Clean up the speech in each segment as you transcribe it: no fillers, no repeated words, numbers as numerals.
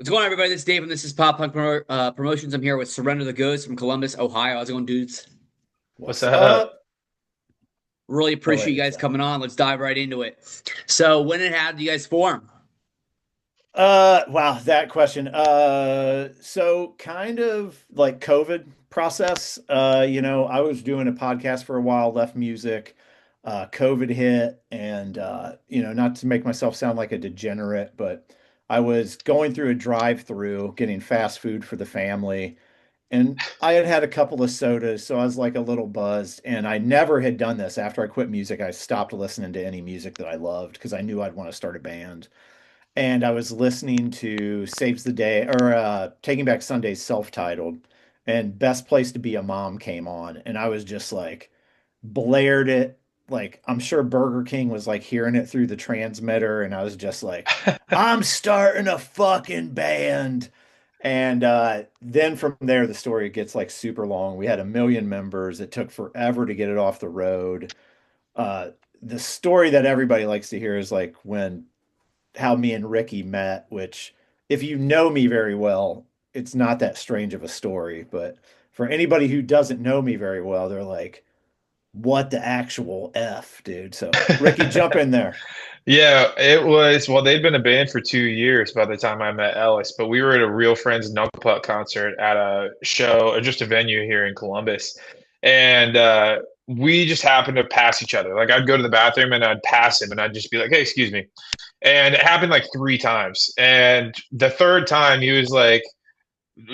What's going on, everybody? This is Dave, and this is Pop Punk Promotions. I'm here with Surrender the Goods from Columbus, Ohio. How's it going, dudes? What's What's up? up? Really Oh wait, appreciate you it's guys that. coming on. Let's dive right into it. So, when and how did you guys form? Wow, that question. So kind of like COVID process. I was doing a podcast for a while, left music, COVID hit, and not to make myself sound like a degenerate, but I was going through a drive-through getting fast food for the family, and I had had a couple of sodas, so I was like a little buzzed, and I never had done this. After I quit music, I stopped listening to any music that I loved because I knew I'd want to start a band. And I was listening to Saves the Day or Taking Back Sunday's self-titled, and Best Place to Be a Mom came on, and I was just like blared it. Like I'm sure Burger King was like hearing it through the transmitter, and I was just like, I'm starting a fucking band. And then from there, the story gets like super long. We had 1 million members. It took forever to get it off the road. Uh, the story that everybody likes to hear is like when how me and Ricky met, which if you know me very well, it's not that strange of a story. But for anybody who doesn't know me very well, they're like, what the actual F, dude? So Ricky, jump in there. Yeah, it was. Well, they'd been a band for 2 years by the time I met Ellis, but we were at a Real Friends Knuckle Puck concert at a show, or just a venue here in Columbus. And we just happened to pass each other. Like I'd go to the bathroom and I'd pass him and I'd just be like, hey, excuse me. And it happened like 3 times. And the third time he was like,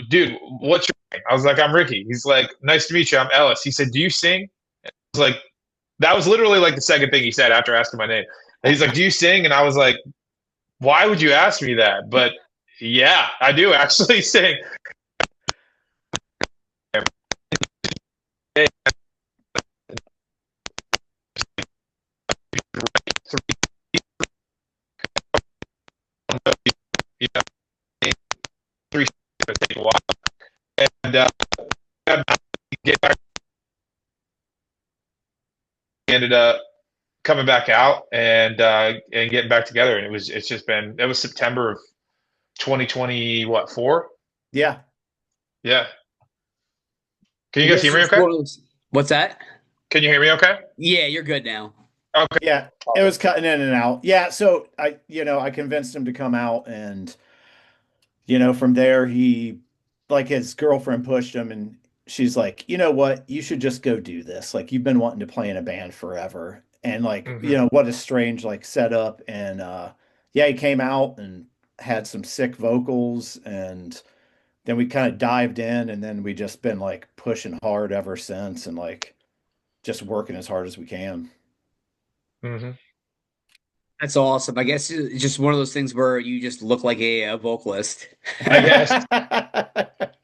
dude, what's your name? I was like, I'm Ricky. He's like, nice to meet you. I'm Ellis. He said, do you sing? I was like, that was literally like the second thing he said after asking my name. And he's like, "Do you sing?" And I was like, "Why would you ask me that?" But yeah, I do actually sing. You know, three take a while, and get back, ended up coming back out and getting back together. And it's just been it was September of 2020, what, four? Yeah. Yeah. Can I you guys guess hear me? it's Okay. one of those. What's that? Can you hear me? Okay. Yeah, you're good now. Okay. Yeah. It was cutting in and out. Yeah. So I convinced him to come out, and from there like his girlfriend pushed him, and she's like, you know what? You should just go do this. Like you've been wanting to play in a band forever. And like, Hmm. what a strange like setup. And yeah, he came out and had some sick vocals, and then we kind of dived in, and then we just been like pushing hard ever since, and like just working as hard as we can. Hmm. That's awesome. I guess it's just one of those things where you just look like a vocalist. I guess.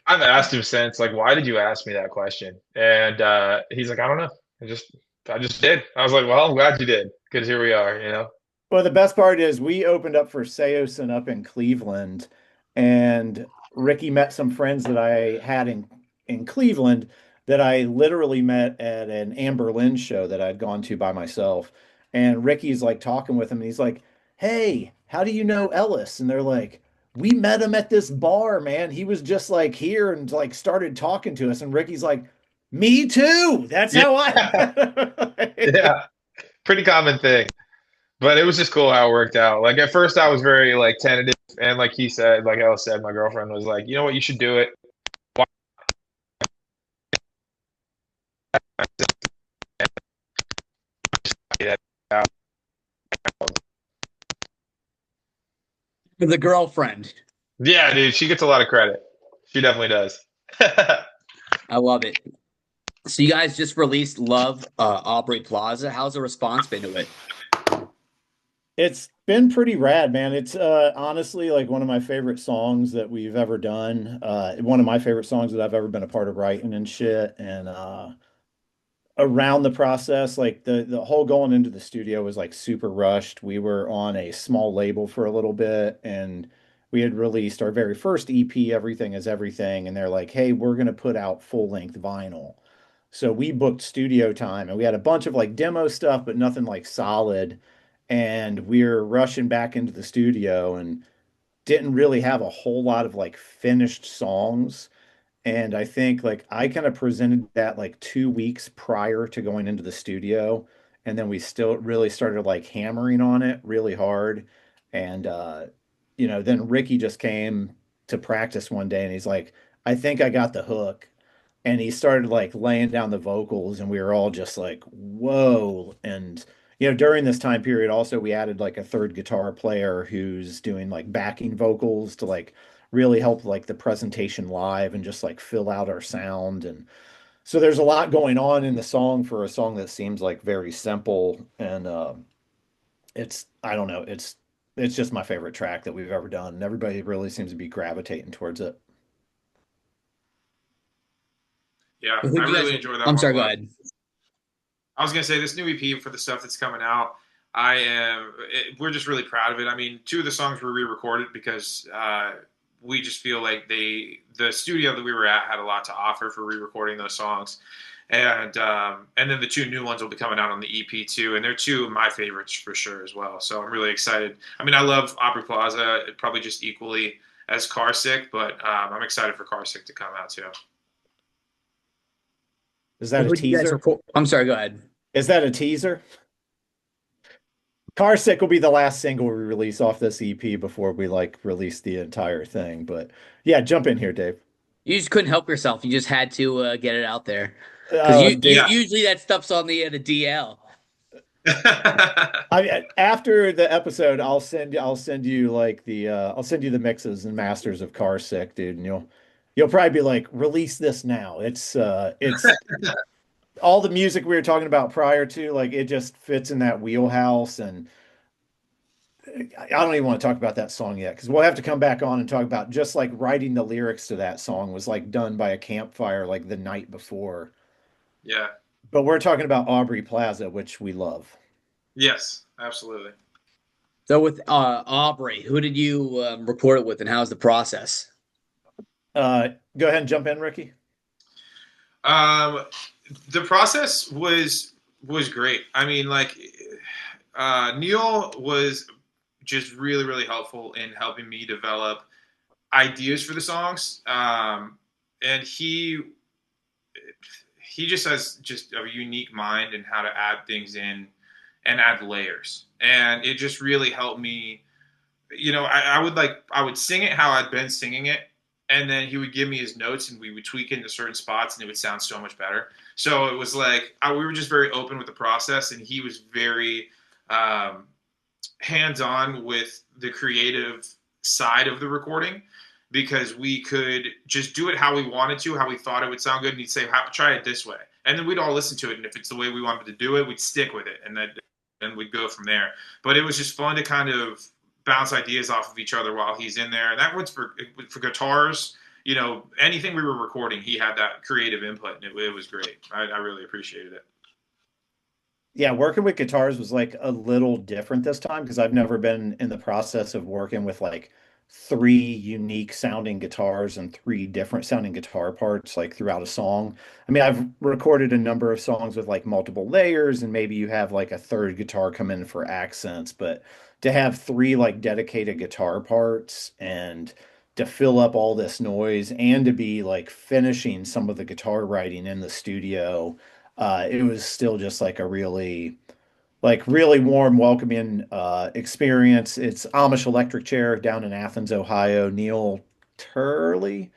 I've asked him since, like, why did you ask me that question? And he's like, I don't know. I just did. I was like, well, I'm glad you did, because here we are. Well, the best part is we opened up for Seosin up in Cleveland, and Ricky met some friends that I had in Cleveland that I literally met at an Amber Lynn show that I'd gone to by myself. And Ricky's like talking with him, and he's like, "Hey, how do you know Ellis?" And they're like, "We met him at this bar, man. He was just like here and like started talking to us." And Ricky's like, "Me too. That's Yeah, how I." yeah, pretty common thing. But it was just cool how it worked out. Like at first, I was very like tentative, and like he said, like Ellis said, my girlfriend was like, you know what, you should do it. Why not? The girlfriend. Yeah, dude, she gets a lot of credit. She definitely does. I love it. So you guys just released Love Aubrey Plaza. How's the response been to it? It's been pretty rad, man. It's honestly like one of my favorite songs that we've ever done. One of my favorite songs that I've ever been a part of writing and shit. And around the process, like the whole going into the studio was like super rushed. We were on a small label for a little bit, and we had released our very first EP, Everything is Everything, and they're like, "Hey, we're gonna put out full-length vinyl." So we booked studio time, and we had a bunch of like demo stuff, but nothing like solid. And we're rushing back into the studio, and didn't really have a whole lot of like finished songs. And I think like I kind of presented that like 2 weeks prior to going into the studio. And then we still really started like hammering on it really hard. And then Ricky just came to practice one day and he's like, I think I got the hook. And he started like laying down the vocals, and we were all just like, whoa. And during this time period, also we added like a third guitar player who's doing like backing vocals to like really help like the presentation live and just like fill out our sound. And so there's a lot going on in the song for a song that seems like very simple. And I don't know, it's just my favorite track that we've ever done. And everybody really seems to be gravitating towards it. Yeah, Who I do you really guys? enjoy that I'm one sorry. a Go lot. ahead. I was gonna say this new EP for the stuff that's coming out. We're just really proud of it. I mean, two of the songs were re-recorded because we just feel like the studio that we were at had a lot to offer for re-recording those songs, and then the two new ones will be coming out on the EP too, and they're two of my favorites for sure as well. So I'm really excited. I mean, I love Opry Plaza probably just equally as Car Sick, but I'm excited for Car Sick to come out too. Is that a Who do you guys teaser? record? I'm sorry. Go ahead. Is that a teaser? Car Sick will be the last single we release off this EP before we like release the entire thing. But yeah, jump in here, Dave. You just couldn't help yourself. You just had to get it out there because Oh, you dude. Yeah. usually that stuff's on the DL. After the episode, I'll send you the mixes and masters of Car Sick, dude, and you'll probably be like, release this now. It's all the music we were talking about prior to, like it just fits in that wheelhouse. And I don't even want to talk about that song yet because we'll have to come back on and talk about just like writing the lyrics to that song was like done by a campfire like the night before. Yeah. But we're talking about Aubrey Plaza, which we love. Yes, absolutely. So with Aubrey, who did you record it with, and how's the process? Go ahead and jump in, Ricky. Um, the process was great. I mean, like Neil was just really really helpful in helping me develop ideas for the songs, and he just has just a unique mind in how to add things in and add layers, and it just really helped me. I would sing it how I'd been singing it, and then he would give me his notes, and we would tweak into certain spots, and it would sound so much better. So it was like we were just very open with the process, and he was very hands-on with the creative side of the recording because we could just do it how we wanted to, how we thought it would sound good, and he'd say, "Try it this way," and then we'd all listen to it, and if it's the way we wanted to do it, we'd stick with it, and we'd go from there. But it was just fun to kind of bounce ideas off of each other while he's in there. And that was for guitars, anything we were recording, he had that creative input, and it was great. I really appreciated it. Yeah, working with guitars was like a little different this time because I've never been in the process of working with like three unique sounding guitars and three different sounding guitar parts like throughout a song. I mean, I've recorded a number of songs with like multiple layers and maybe you have like a third guitar come in for accents, but to have three like dedicated guitar parts and to fill up all this noise and to be like finishing some of the guitar writing in the studio, it was still just like a really warm, welcoming experience. It's Amish Electric Chair down in Athens, Ohio. Neil Turley,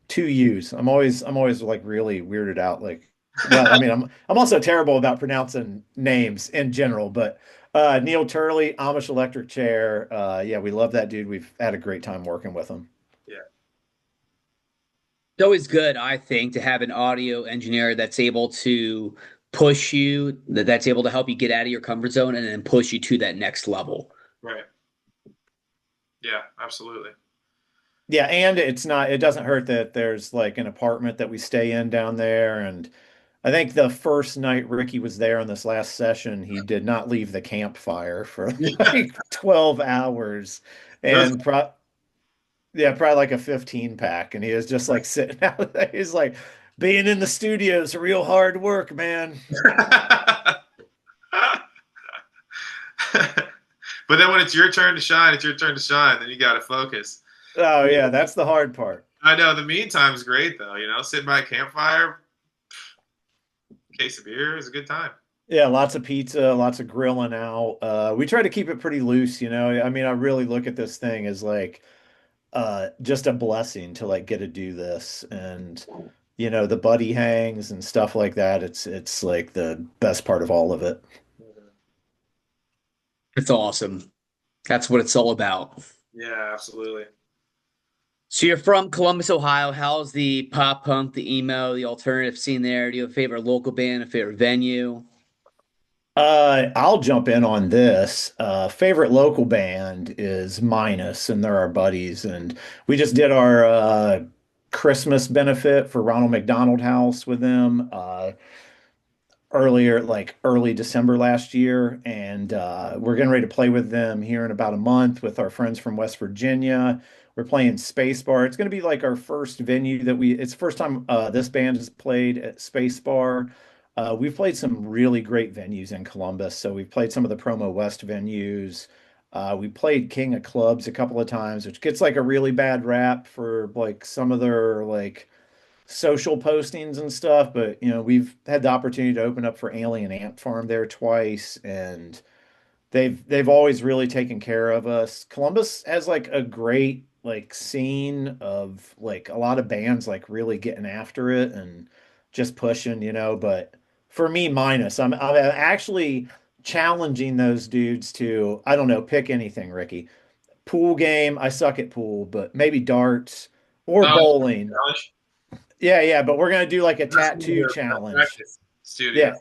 two U's. I'm always like really weirded out. Like, well, I mean, I'm also terrible about pronouncing names in general, but Neil Turley, Amish Electric Chair. Yeah, we love that dude. We've had a great time working with him. Yeah. It's always good, I think, to have an audio engineer that's able to push you, that's able to help you get out of your comfort zone and then push you to that next level. Right. Yeah, absolutely. Yeah, and it doesn't hurt that there's like an apartment that we stay in down there. And I think the first night Ricky was there on this last session, he did not leave the campfire for like 12 hours. And yeah, probably like a 15 pack. And he was just like sitting out there. He's like, being in the studio is real hard work, man. But then when it's your turn to shine, it's your turn to shine. Then you got to focus. Oh yeah, that's the hard part. I know. The meantime's great though. You know, sitting by a campfire, case of beer is a good time. Yeah, lots of pizza, lots of grilling out. We try to keep it pretty loose, you know. I mean, I really look at this thing as like just a blessing to like get to do this. And you know, the buddy hangs and stuff like that. It's like the best part of all of it. It's awesome. That's what it's all about. Yeah, absolutely. So you're from Columbus, Ohio. How's the pop punk, the emo, the alternative scene there? Do you have a favorite local band, a favorite venue? I'll jump in on this. Favorite local band is Minus, and they're our buddies. And we just did our Christmas benefit for Ronald McDonald House with them earlier, like early December last year. And we're getting ready to play with them here in about a month with our friends from West Virginia. We're playing Space Bar. It's going to be like our first venue it's the first time this band has played at Space Bar. We've played some really great venues in Columbus. So we've played some of the Promo West venues. We played King of Clubs a couple of times, which gets like a really bad rap for like some of their like social postings and stuff. But you know, we've had the opportunity to open up for Alien Ant Farm there twice, and they've always really taken care of us. Columbus has like a great like scene of like a lot of bands like really getting after it and just pushing, you know. But for me, Minus, I'm actually challenging those dudes to, I don't know, pick anything, Ricky. Pool game, I suck at pool, but maybe darts or Oh, bowling. challenge. Yeah, yeah, but we're gonna do like a That's tattoo your challenge. practice studio. Yeah.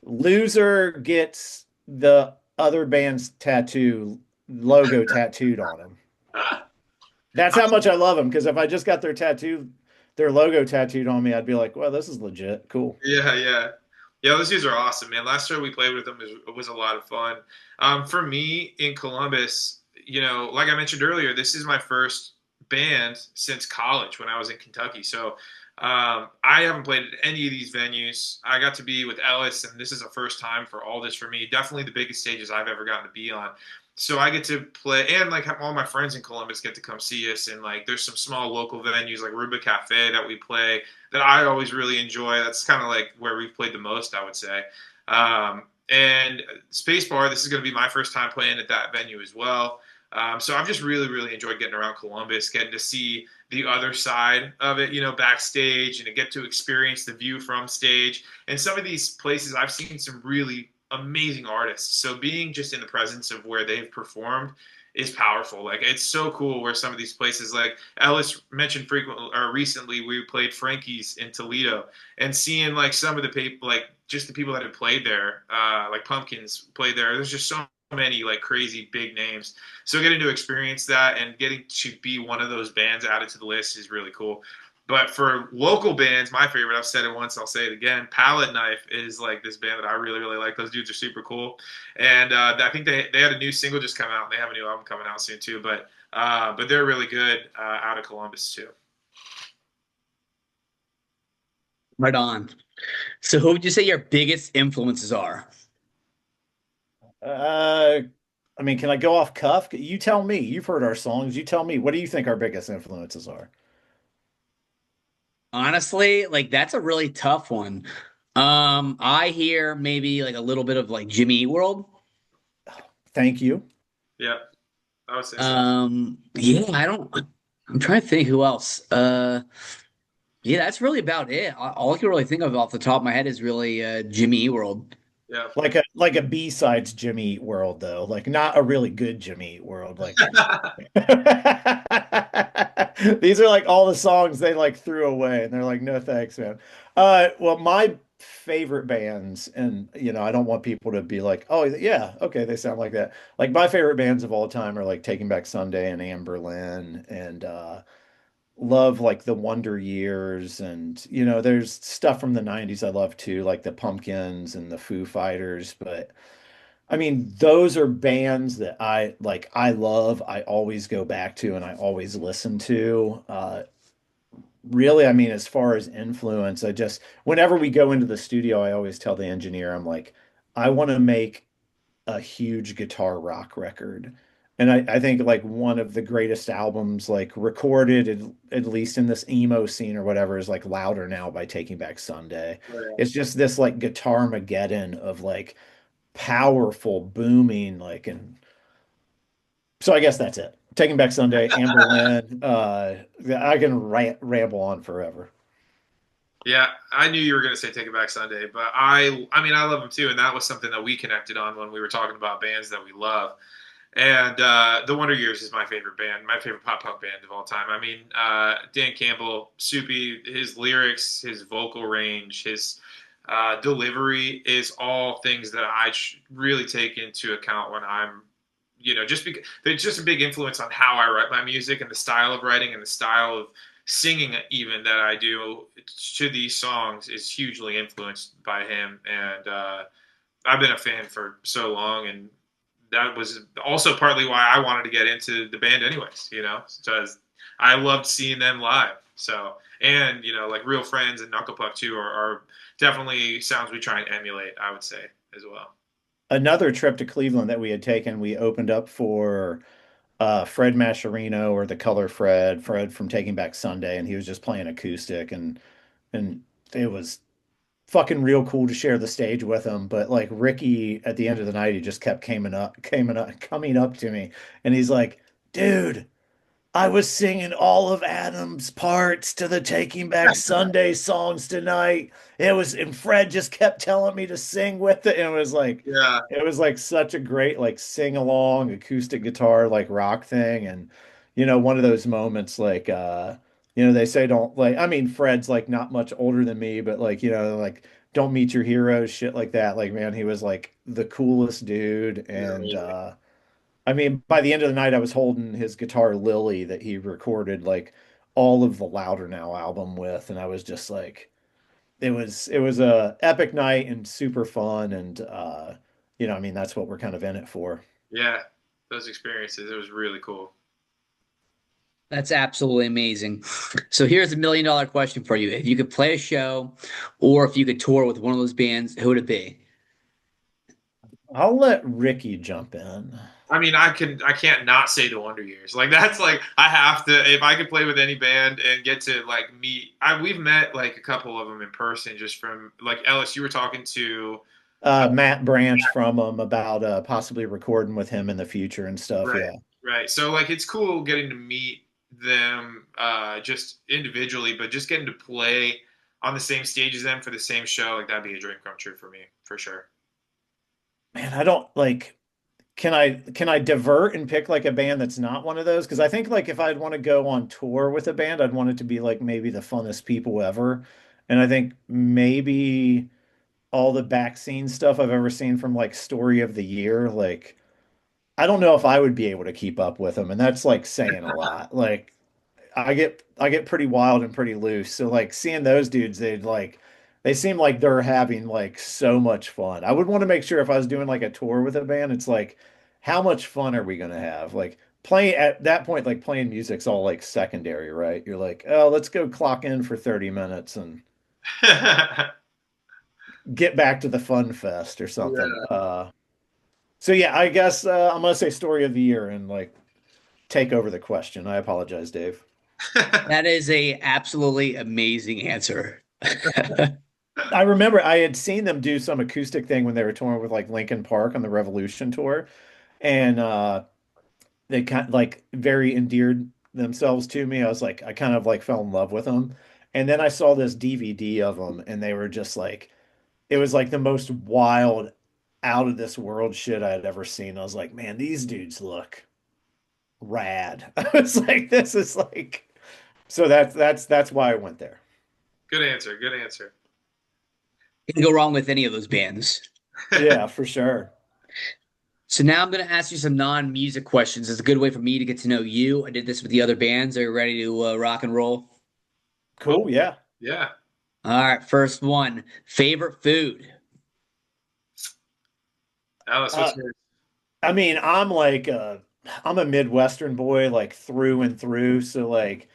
Loser gets the other band's tattoo logo tattooed on him. That's how much I love them. Because if I just got their logo tattooed on me, I'd be like, well, this is legit. Cool. Yeah, yeah. Yeah, those dudes are awesome, man. Last year we played with them was a lot of fun. For me in Columbus, you know, like I mentioned earlier, this is my first band since college when I was in Kentucky. So I haven't played at any of these venues. I got to be with Ellis, and this is a first time for all this for me. Definitely the biggest stages I've ever gotten to be on. So I get to play, and like all my friends in Columbus get to come see us. And like, there's some small local venues like Ruba Cafe that we play that I always really enjoy. That's kind of like where we've played the most, I would say. And Space Bar, this is going to be my first time playing at that venue as well. So I've just really, really enjoyed getting around Columbus, getting to see the other side of it, you know, backstage, and to get to experience the view from stage. And some of these places, I've seen some really amazing artists. So being just in the presence of where they've performed is powerful. Like, it's so cool where some of these places, like Ellis mentioned frequently or recently, we played Frankie's in Toledo, and seeing like some of the people, like just the people that have played there, like Pumpkins played there. There's just so many like crazy big names. So getting to experience that and getting to be one of those bands added to the list is really cool. But for local bands, my favorite, I've said it once, I'll say it again, Palette Knife is like this band that I really, really like. Those dudes are super cool. And I think they had a new single just come out, and they have a new album coming out soon too. But they're really good out of Columbus too. Right on. So who would you say your biggest influences are? Uh, I mean, can I go off cuff? You tell me. You've heard our songs. You tell me. What do you think our biggest influences are? Honestly, like that's a really tough one. I hear maybe like a little bit of like Jimmy Eat World. Thank you. Yeah, I would say so. Yeah, I'm trying to think who else. Yeah, that's really about it. All I can really think of off the top of my head is really Jimmy Eat World. Yeah. Like a B-sides Jimmy Eat World though. Like not a really good Jimmy Eat World. Like these are like all the songs they like threw away and they're like, no thanks, man. Well, my favorite bands, and you know, I don't want people to be like, oh yeah, okay, they sound like that. Like my favorite bands of all time are like Taking Back Sunday and Anberlin and love like the Wonder Years, and you know there's stuff from the 90s I love too, like the Pumpkins and the Foo Fighters. But I mean those are bands that I love, I always go back to and I always listen to. Really, I mean, as far as influence, I just whenever we go into the studio I always tell the engineer, I'm like, I want to make a huge guitar rock record. And I think like one of the greatest albums like recorded at least in this emo scene or whatever is like Louder Now by Taking Back Sunday. Right. It's just this like guitar Mageddon of like powerful booming like, and so I guess that's it. Taking Back Sunday, Anberlin. I can ramble on forever. Yeah, I knew you were going to say "Take It Back Sunday," but I mean, I love him too, and that was something that we connected on when we were talking about bands that we love. And the Wonder Years is my favorite band, my favorite pop punk band of all time. I mean, Dan Campbell, Soupy, his lyrics, his vocal range, his delivery is all things that I really take into account when I'm, just because it's just a big influence on how I write my music and the style of writing and the style of singing even that I do to these songs is hugely influenced by him. And I've been a fan for so long, and that was also partly why I wanted to get into the band anyways, because I loved seeing them live. So, and, like Real Friends and Knuckle Puck too are definitely sounds we try and emulate, I would say, as well. Another trip to Cleveland that we had taken, we opened up for Fred Mascherino, or the Color Fred from Taking Back Sunday, and he was just playing acoustic, and it was fucking real cool to share the stage with him. But like Ricky at the end of the night, he just kept coming up to me, and he's like, dude, I was singing all of Adam's parts to the Taking Back Sunday songs tonight. And Fred just kept telling me to sing with it. And Yeah. it was like such a great, like, sing along acoustic guitar, like rock thing. And, one of those moments, like, they say don't like, I mean, Fred's like not much older than me, but like, like, don't meet your heroes, shit like that. Like, man, he was like the coolest dude. And, Yeah. I mean, by the end of the night, I was holding his guitar Lily that he recorded like all of the Louder Now album with, and I was just like, it was a epic night and super fun, and I mean, that's what we're kind of in it for. Yeah. Those experiences, it was really cool. That's absolutely amazing. So here's $1 million question for you. If you could play a show or if you could tour with one of those bands, who would it be? I'll let Ricky jump in. I mean, I can't not say the Wonder Years. Like that's like I have to if I could play with any band and get to like meet. We've met like a couple of them in person just from like Ellis. You were talking to Matt Branch from about possibly recording with him in the future and stuff. right, Yeah. right. So like it's cool getting to meet them just individually, but just getting to play on the same stage as them for the same show, like that'd be a dream come true for me for sure. Man, I don't like. Can I divert and pick like a band that's not one of those? Because I think like if I'd want to go on tour with a band, I'd want it to be like maybe the funnest people ever. And I think maybe all the back scene stuff I've ever seen from like Story of the Year, like I don't know if I would be able to keep up with them. And that's like saying a lot. Like I get pretty wild and pretty loose. So like seeing those dudes, they seem like they're having like so much fun. I would want to make sure if I was doing like a tour with a band, it's like how much fun are we gonna have? Like playing at that point, like playing music's all like secondary, right? You're like, oh, let's go clock in for 30 minutes and get back to the fun fest or something. Yeah. So yeah, I guess I'm gonna say story of the year and like take over the question. I apologize, Dave. That is a absolutely amazing answer. I remember I had seen them do some acoustic thing when they were touring with like Linkin Park on the Revolution tour, and they kind of like very endeared themselves to me. I was like, I kind of like fell in love with them, and then I saw this DVD of them, and they were just like, it was like the most wild, out of this world shit I had ever seen. I was like, man, these dudes look rad. I was like, this is like, so that's why I went there. Good answer. Good answer. Can't go wrong with any of those bands. Yeah, for sure. So now I'm going to ask you some non-music questions. It's a good way for me to get to know you. I did this with the other bands. Are you ready to rock and roll? Cool. Yeah. Yeah. All right, first one. Favorite food? Alice, Uh, what's yours? I mean, I'm a Midwestern boy, like through and through. So like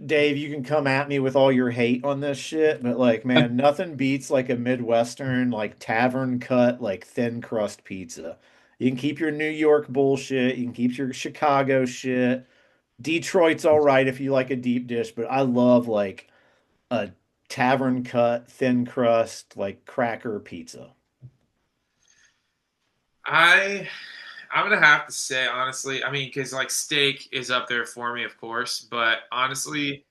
Dave, you can come at me with all your hate on this shit, but like, man, nothing beats like a Midwestern, like tavern cut, like thin crust pizza. You can keep your New York bullshit, you can keep your Chicago shit. Detroit's all right if you like a deep dish, but I love like a tavern cut, thin crust, like cracker pizza. I I'm gonna have to say honestly, I mean, because like steak is up there for me, of course, but honestly,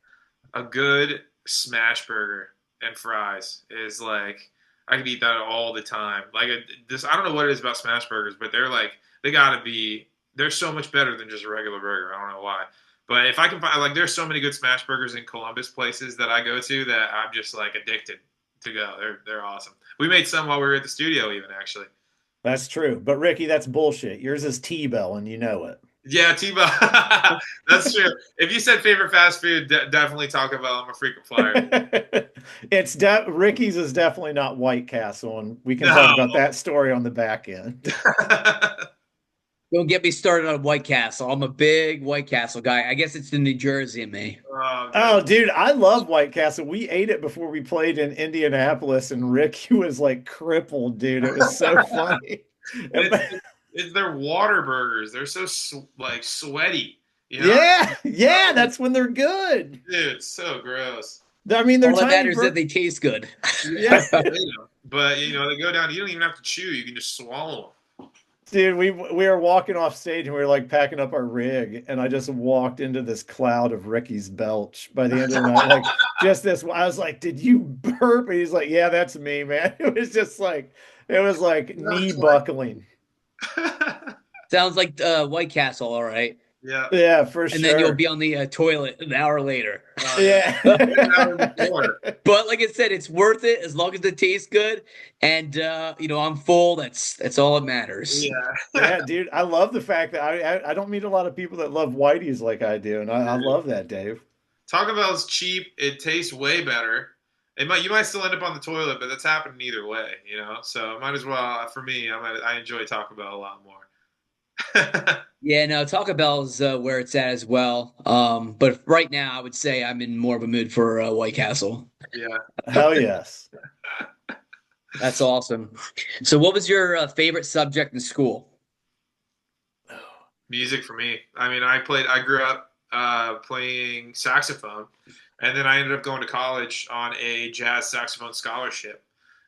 a good smash burger and fries is like I could eat that all the time. Like this, I don't know what it is about smash burgers, but they gotta be they're so much better than just a regular burger. I don't know why. But if I can find like there's so many good smash burgers in Columbus places that I go to that I'm just like addicted to go. They're awesome. We made some while we were at the studio even actually. That's true. But Ricky, that's bullshit. Yours is T-Bell and you know it. Yeah, T-Bone. That's true. If you said favorite fast food, definitely Taco Bell. I'm a frequent flyer. Ricky's is definitely not White Castle, and we can No. talk about that story on the back end. Don't get me started on White Castle. I'm a big White Castle guy. I guess it's the New Jersey in me. Oh, dude, I love White Castle. We ate it before we played in Indianapolis, and Ricky was like crippled, dude. It was so funny. It's their water burgers. They're so like sweaty. You know? Yeah, that's when they're good. Dude, it's so gross. I mean, they're All that tiny matters is that they taste good. Yeah. But they go down. You don't even have to chew. You can just swallow them. Dude, we were walking off stage and we were like packing up our rig, and I just walked into this cloud of Ricky's belch by the end of the night. Like just this, I was like, "Did you burp?" And he's like, "Yeah, that's me, man." It was just like knee buckling. Sounds like White Castle, all right. Yeah, for sure. And then you'll be on the toilet an hour later. Yeah. But like I said, it's worth it as long as it tastes good. And I'm full. That's all that matters. Yeah, dude. I love the fact that I don't meet a lot of people that love Whitey's like I do, and I love that, Dave. Taco Bell's cheap. It tastes way better. You might still end up on the toilet, but that's happening either way, So might as well. For me, I enjoy Taco Bell a lot more. Yeah, no, Taco Bell is where it's at as well. But right now, I would say I'm in more of a mood for White Castle. Yeah. Hell yes. That's awesome. So, what was your favorite subject in school? Music for me. I mean, I grew up playing saxophone, and then I ended up going to college on a jazz saxophone scholarship.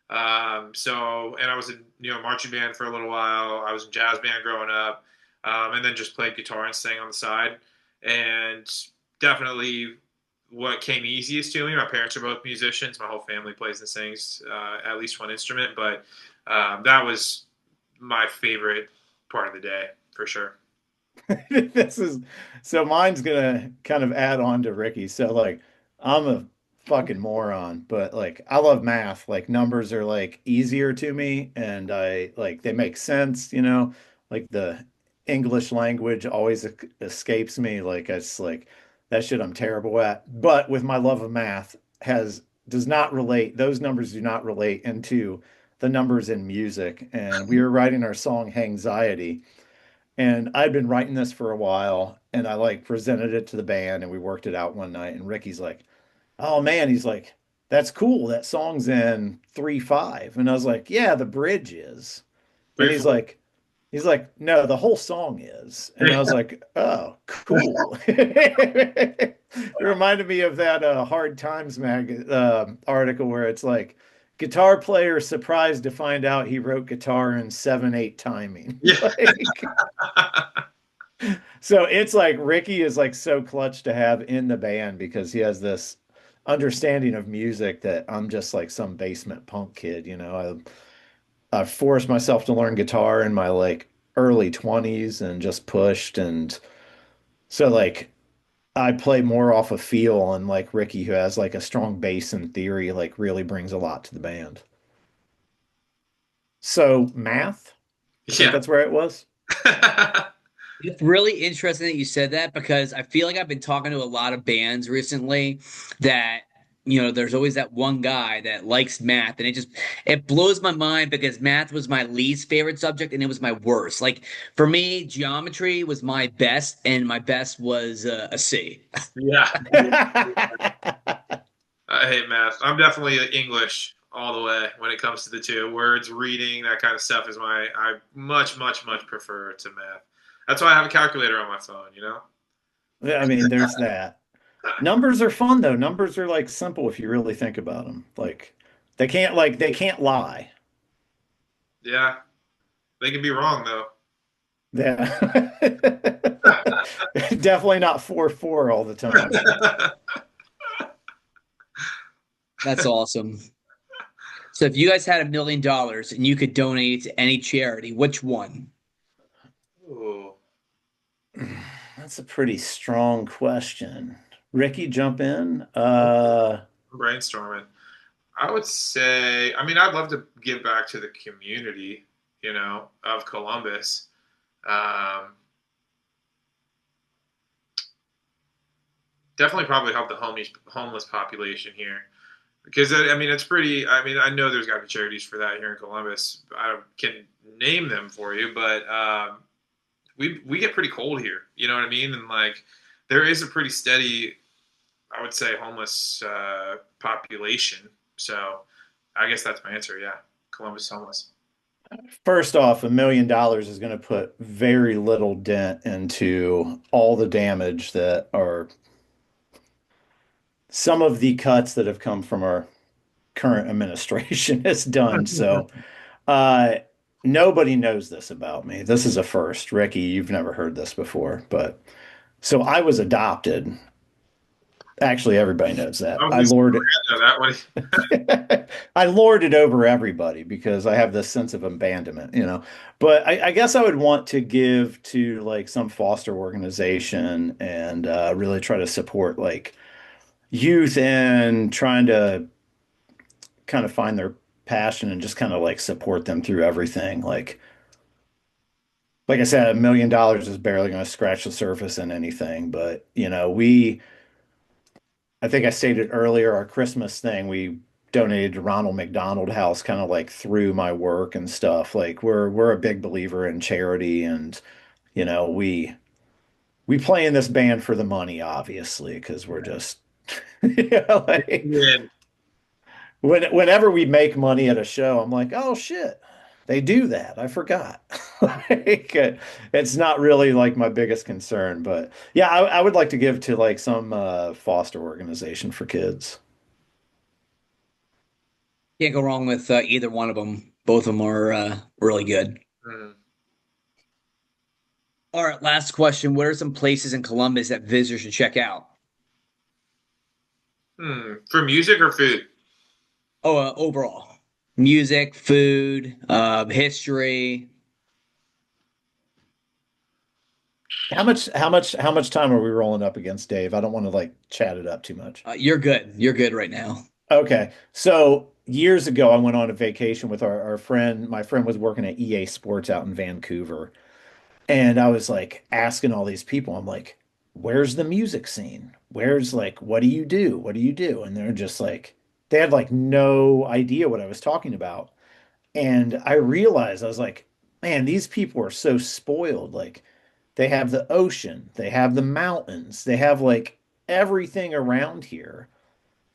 And I was in marching band for a little while. I was in jazz band growing up, and then just played guitar and sang on the side. And definitely, what came easiest to me. My parents are both musicians. My whole family plays and sings at least one instrument. But that was my favorite part of the day for sure. So mine's gonna kind of add on to Ricky. So like, I'm a fucking moron, but like I love math. Like numbers are like easier to me, and I like they make sense, like the English language always escapes me. Like it's like that shit I'm terrible at. But with my love of math does not relate, those numbers do not relate into the numbers in music. And we were writing our song Hangxiety, and I'd been writing this for a while, and I like presented it to the band and we worked it out one night, and Ricky's like, "Oh man," he's like, "that's cool. That song's in 3/5." And I was like, "Yeah, the bridge is." And he's like, "No, the whole song is." And I was like, "Oh, cool." It reminded me of that Hard Times article where it's like, guitar player surprised to find out he wrote guitar in 7/8 timing. Yeah. So it's like Ricky is like so clutch to have in the band because he has this understanding of music that I'm just like some basement punk kid. I forced myself to learn guitar in my like early 20s and just pushed, and so like I play more off of feel, and like Ricky, who has like a strong bass in theory, like really brings a lot to the band. So math, I think that's where it was. It's really interesting that you said that because I feel like I've been talking to a lot of bands recently that there's always that one guy that likes math, and it blows my mind because math was my least favorite subject and it was my worst. Like for me, geometry was my best, and my best was a C. Yeah, I hate math. I'm definitely English all the way when it comes to the two. Words, reading, that kind of stuff is I much, much, much prefer to math. That's why I have a calculator on my phone, you know? I mean, there's that. Numbers are fun though. Numbers are like simple if you really think about them. They can't lie. Yeah. They can be wrong though. Yeah. Definitely not 4-4 all the time. That's awesome. So if you guys had $1 million and you could donate it to any charity, which one? Ooh. That's a pretty strong question. Ricky, jump in. Brainstorming. I would say, I mean, I'd love to give back to the community, of Columbus. Um, Definitely probably help the homeless population here. Because I mean, it's pretty. I mean, I know there's got to be charities for that here in Columbus. I can name them for you, but we get pretty cold here. You know what I mean? And like, there is a pretty steady, I would say, homeless population. So I guess that's my answer. Yeah, Columbus homeless. First off, $1 million is going to put very little dent into all the damage that are some of the cuts that have come from our current administration has done. So, uh, nobody knows this about me. This is a first. Ricky, you've never heard this before, but so I was adopted. Actually, everybody knows that. I was I just lord know that one. it. I lord it over everybody because I have this sense of abandonment. But I guess I would want to give to like some foster organization and really try to support like youth and trying to kind of find their passion and just kind of like support them through everything. Like I said, $1 million is barely going to scratch the surface in anything, but I think I stated earlier our Christmas thing, we donated to Ronald McDonald House kind of like through my work and stuff. Like we're a big believer in charity and you know, we play in this band for the money, obviously, because we're just like Yeah. whenever we make money at a show, I'm like, oh shit, they do that. I forgot. Like, it's not really like my biggest concern, but yeah, I would like to give to like some foster organization for kids. Can't go wrong with either one of them. Both of them are really good. Hmm. All right, last question. What are some places in Columbus that visitors should check out? For music or food? Oh, overall, music, food, history. How much time are we rolling up against Dave? I don't want to like chat it up too much. You're good. You're good right now. Okay. So years ago, I went on a vacation with our friend. My friend was working at EA Sports out in Vancouver. And I was like asking all these people, I'm like, where's the music scene? Where's like, what do you do? What do you do? And they're just like, they had like no idea what I was talking about. And I realized, I was like, man, these people are so spoiled. Like, they have the ocean, they have the mountains, they have like everything around here.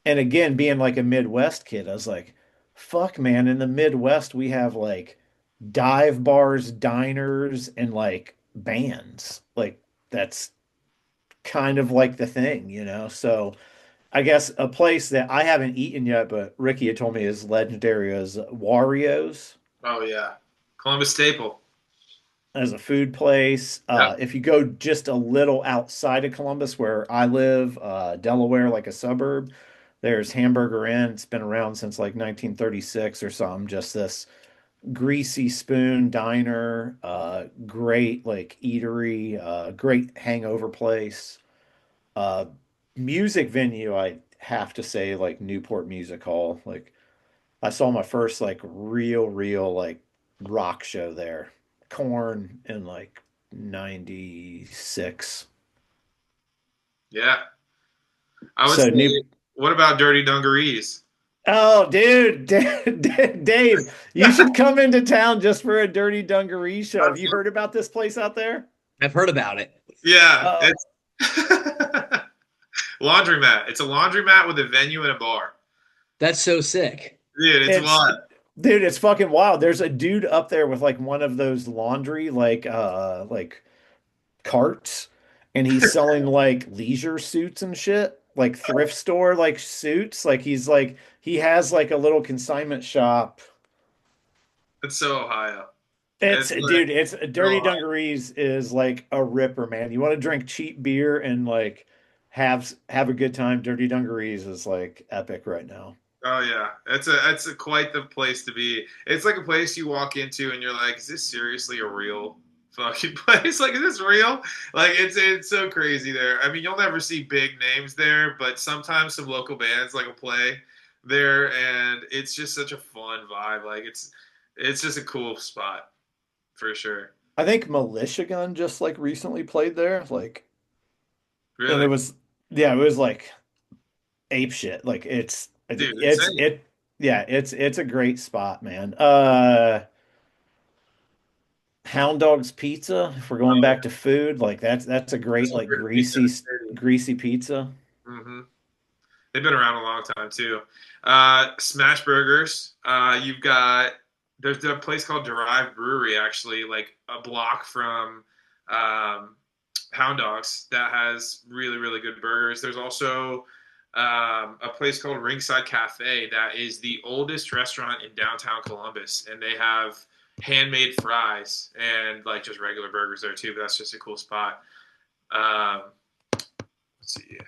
And again, being like a Midwest kid, I was like, fuck, man, in the Midwest, we have like dive bars, diners, and like bands. Like, that's kind of like the thing. So I guess a place that I haven't eaten yet, but Ricky had told me is legendary is Wario's Oh yeah, Columbus staple. as a food place. Yeah. If you go just a little outside of Columbus, where I live, Delaware, like a suburb, there's Hamburger Inn. It's been around since like 1936 or something. Just this greasy spoon diner, great like eatery, great hangover place, uh, music venue. I have to say like Newport Music Hall. Like I saw my first like real like rock show there, Corn in like 96. Yeah, I would So say New. What about Dirty Dungarees? Oh, dude, Dave, you should come into town just for a Dirty Dungaree show. Have you heard about this place out there? I've heard about it. Yeah, Oh, it's laundromat. It's a laundromat with a venue and a bar. That's so sick. Dude, it's it's wild. dude, it's fucking wild. There's a dude up there with like one of those laundry like carts, and he's selling like leisure suits and shit, like thrift store like suits. Like he has like a little consignment shop. It's so Ohio. It's It's like dude, it's so Dirty Ohio. Dungarees is like a ripper, man. You want to drink cheap beer and like have a good time. Dirty Dungarees is like epic right now. Oh yeah, it's a quite the place to be. It's like a place you walk into and you're like, is this seriously a real fucking place? Like, is this real? Like, it's so crazy there. I mean, you'll never see big names there, but sometimes some local bands like will play there, and it's just such a fun vibe. Like, it's just a cool spot for sure. I think Militia Gun just like recently played there, like, and Really, it was like ape shit. Like dude, insane. it's a great spot, man. Hound Dog's Pizza, if we're going back to food, like that's a great That's a like great pizza in the city. greasy pizza. Hmm. They've been around a long time too. Smash Burgers. You've got there's a place called Derived Brewery, actually, like a block from um, Hound Dogs that has really really good burgers. There's also a place called Ringside Cafe that is the oldest restaurant in downtown Columbus, and they have handmade fries and like just regular burgers there too. But that's just a cool spot. Um, let's see.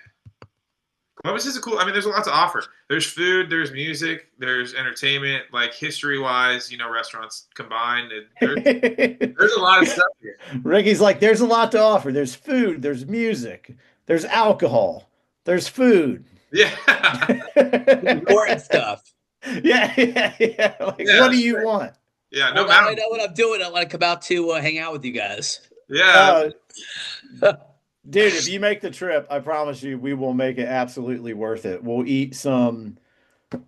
Columbus is a cool. I mean, there's a lot to offer. There's food, there's music, there's entertainment. Like history-wise, restaurants combined. There's a lot of stuff here. Ricky's like, there's a lot to offer. There's food, there's music, there's alcohol, there's food. Yeah, Important stuff. Yeah. Like, yeah, what do you want? yeah. No Well, now I mountain. know what I'm doing. I want to come out to hang out with you guys. Yeah, Uh, dude, if you make the trip, I promise you, we will make it absolutely worth it. We'll eat some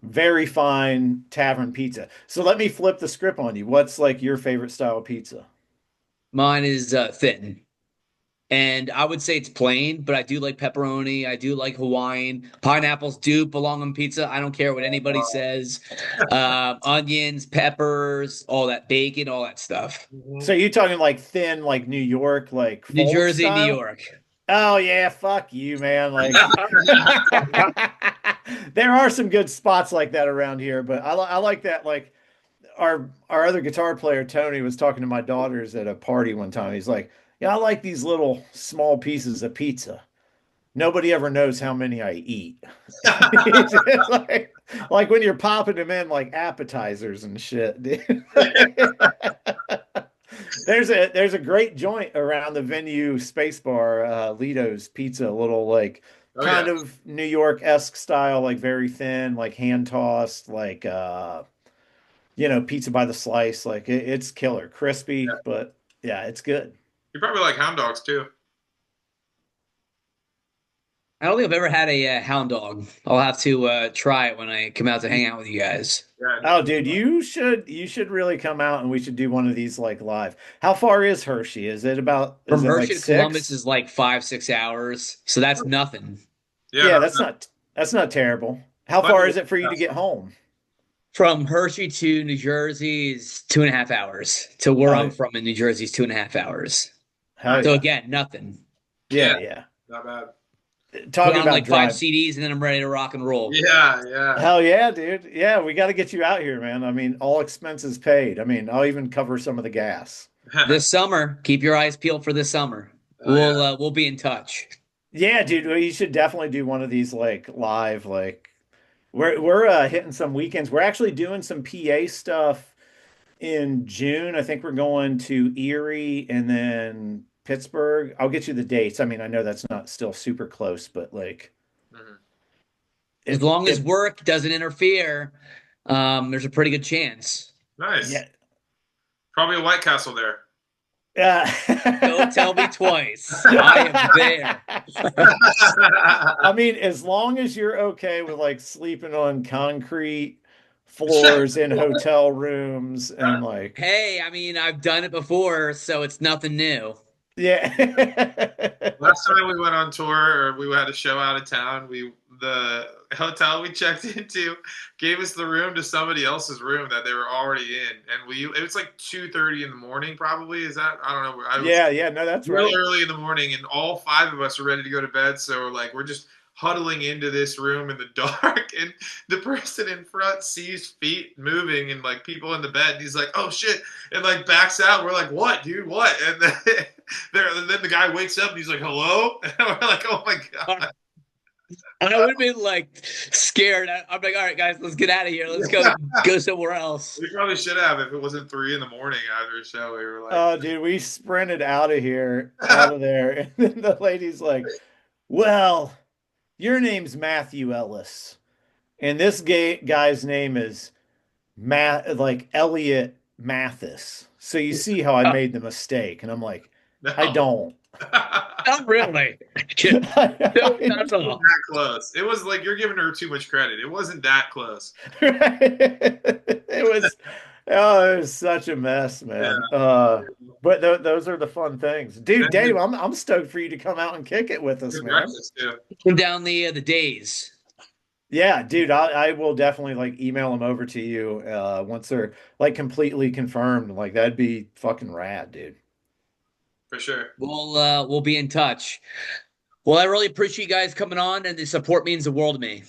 very fine tavern pizza. So let me flip the script on you. What's like your favorite style of pizza? Mine is thin. And I would say it's plain, but I do like pepperoni. I do like Hawaiian. Pineapples do belong on pizza. I don't care what anybody says. Onions, peppers, all that bacon, all that stuff. So you talking like thin, like New York, like New fold Jersey, New style? York. Oh yeah, fuck you, man. Like there are some good spots like that around here, but I like that. Like our other guitar player Tony was talking to my daughters at a party one time. He's like, "Yeah, I like these little small pieces of pizza. Nobody ever knows how many I eat." It's just like when you're popping them in like appetizers and shit, dude. There's a great joint around the venue space bar, Lito's Pizza, a little like oh yeah. kind of New York-esque style, like very thin, like hand tossed, like pizza by the slice. Like it's killer, crispy, but yeah, it's good. You probably like hound dogs too. I don't think I've ever had a hound dog. I'll have to try it when I come out to hang out with you guys. Yeah. Oh, dude, you should really come out and we should do one of these like live. How far is Hershey? From Is it like Hershey to Columbus 6? is like 5, 6 hours, so that's nothing. Yeah. Yeah, No, that's not terrible. How but far is it for you to get home? From Hershey to New Jersey is 2.5 hours. To where Oh, I'm from in New Jersey is 2.5 hours. hell So yeah. again, nothing. yeah, Yeah. not bad. Put Talking on about like five drive. CDs and then I'm ready to rock and roll. Yeah, yeah. Hell yeah, dude. Yeah, we got to get you out here, man. I mean, all expenses paid. I mean, I'll even cover some of the gas. This summer, keep your eyes peeled for this summer. Oh, yeah. We'll be in touch. Yeah, dude, well, you should definitely do one of these like live. Like we're hitting some weekends. We're actually doing some PA stuff in June. I think we're going to Erie and then Pittsburgh. I'll get you the dates. I mean, I know that's not still super close, but like Mhm. As it long as it work doesn't interfere, there's a pretty good chance. Nice. yeah. Probably a White Castle there. Don't tell me twice. I am there. I mean, as long as you're okay with like sleeping on concrete floors in hotel rooms and like, Hey, I mean, I've done it before, so it's nothing new. yeah. Last time we went on tour or we had a show out of town, the hotel we checked into gave us the room to somebody else's room that they were already in, and it was like 2:30 in the morning probably. Is that I don't know. I was Yeah, no, that's real right. early in the morning, and all five of us are ready to go to bed. So like we're just huddling into this room in the dark, and the person in front sees feet moving and like people in the bed, and he's like, "Oh shit!" and like backs out. We're like, "What, dude? What?" And then and then the guy wakes up and he's like, "Hello," and we're like, "Oh my god." I would have been like scared. I'm like, all right, guys, let's get out of here. Let's go somewhere else. We probably should have if it wasn't 3 in the morning after a show. We were like, Oh, dude, we sprinted out of here, out of there. And then the lady's like, well, your name's Matthew Ellis. And this guy's name is like Elliot Mathis. So you see how I made the mistake. And I'm like, no. I don't. Not really. No, not at all. That close. It was like you're giving her too much credit. It wasn't that close. It was such a mess, man. But those are the fun things, dude. Dave, I'm stoked for you to come out and kick it with us, man. Down the days. Yeah, dude, I will definitely like email them over to you once they're like completely confirmed. Like that'd be fucking rad, dude. For sure. We'll be in touch. Well, I really appreciate you guys coming on, and the support means the world to me.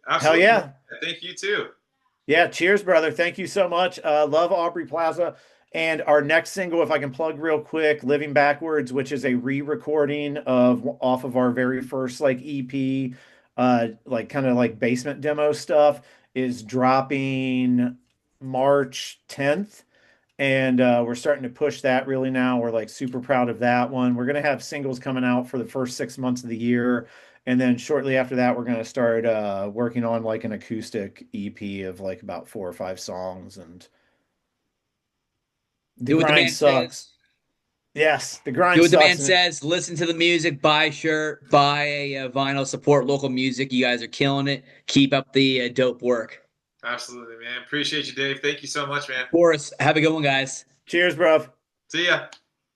Absolutely. Hell yeah. Thank you too. Yeah, cheers, brother. Thank you so much. Love Aubrey Plaza. And our next single, if I can plug real quick, Living Backwards, which is a re-recording off of our very first like EP, like kind of like basement demo stuff, is dropping March 10th. And we're starting to push that really now. We're like super proud of that one. We're gonna have singles coming out for the first 6 months of the year. And then shortly after that, we're going to start working on like an acoustic EP of like about 4 or 5 songs. And the Do what the grind man sucks. says. Yes, the grind Do what the sucks. man says. Listen to the music. Buy a shirt. Buy a vinyl. Support local music. You guys are killing it. Keep up the dope work. Absolutely, man. Appreciate you, Dave. Thank you so much, man. Boris, have a good one, guys. Cheers, bro. See ya.